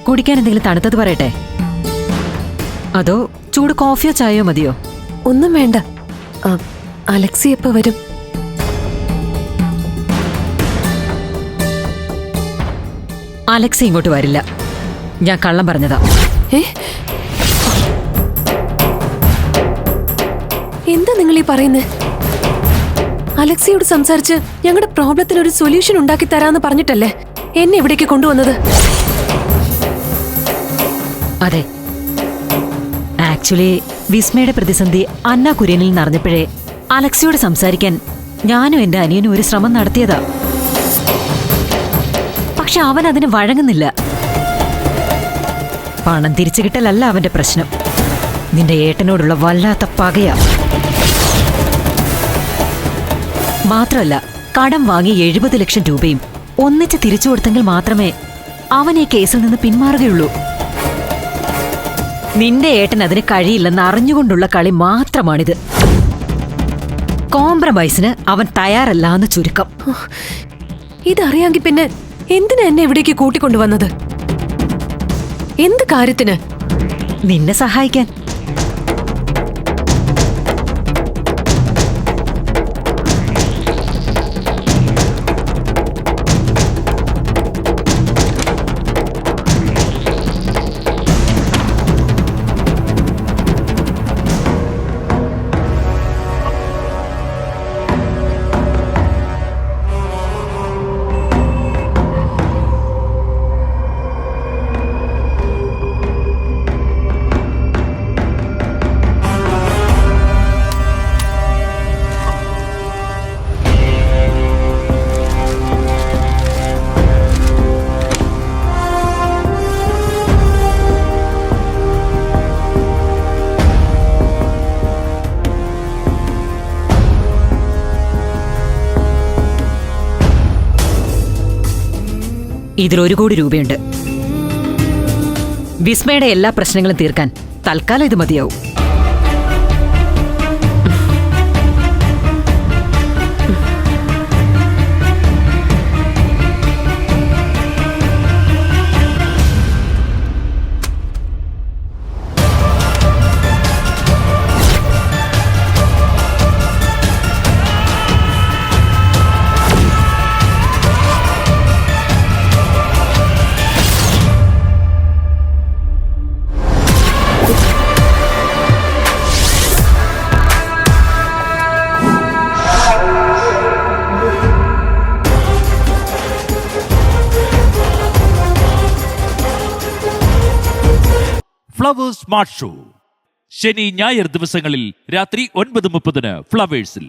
കുടിക്കാൻ എന്തെങ്കിലും തണുത്തത് പറയട്ടെ? അതോ ചൂട് കോഫിയോ ചായയോ മതിയോ? ഒന്നും വേണ്ട. അലക്സി എപ്പോ വരും? അലക്സി ഇങ്ങോട്ട് വരില്ല. ഞാൻ കള്ളം പറഞ്ഞതാ. എന്താ നിങ്ങൾ ഈ പറയുന്നേ? അലക്സിയോട് സംസാരിച്ച് ഞങ്ങളുടെ പ്രോബ്ലത്തിന് ഒരു സൊല്യൂഷൻ ഉണ്ടാക്കി തരാന്ന് പറഞ്ഞിട്ടല്ലേ എന്നെ ഇവിടേക്ക് കൊണ്ടുവന്നത്? അതെ, ആക്ച്വലി വിസ്മയുടെ പ്രതിസന്ധി അന്ന കുര്യനിൽ നിറഞ്ഞപ്പോഴേ അലക്സിയോട് സംസാരിക്കാൻ ഞാനും എന്റെ അനിയനും ഒരു ശ്രമം നടത്തിയതാ. പക്ഷെ അവൻ അതിന് വഴങ്ങുന്നില്ല. പണം തിരിച്ചു കിട്ടലല്ല അവന്റെ പ്രശ്നം, നിന്റെ ഏട്ടനോടുള്ള വല്ലാത്ത പകയാ. മാത്രമല്ല, കടം വാങ്ങി 70 ലക്ഷം രൂപയും ഒന്നിച്ച് തിരിച്ചു കൊടുത്തെങ്കിൽ മാത്രമേ അവൻ ഈ കേസിൽ നിന്ന് പിന്മാറുകയുള്ളൂ. നിന്റെ ഏട്ടൻ അതിന് കഴിയില്ലെന്ന് അറിഞ്ഞുകൊണ്ടുള്ള കളി മാത്രമാണിത്. കോംപ്രമൈസിന് അവൻ തയ്യാറല്ല എന്ന് ചുരുക്കം. ഇതറിയാമെങ്കിൽ പിന്നെ എന്തിനാ എന്നെ ഇവിടേക്ക് കൂട്ടിക്കൊണ്ടുവന്നത്? എന്ത് കാര്യത്തിന്? നിന്നെ സഹായിക്കാൻ. ഇതിൽ 1 കോടി രൂപയുണ്ട്. വിസ്മയുടെ എല്ലാ പ്രശ്നങ്ങളും തീർക്കാൻ തൽക്കാലം ഇത് മതിയാവും. ഫ്ലവേഴ്സ് സ്മാർട്ട് ഷോ ശനി ഞായർ ദിവസങ്ങളിൽ രാത്രി 9:30 ഫ്ലവേഴ്സിൽ.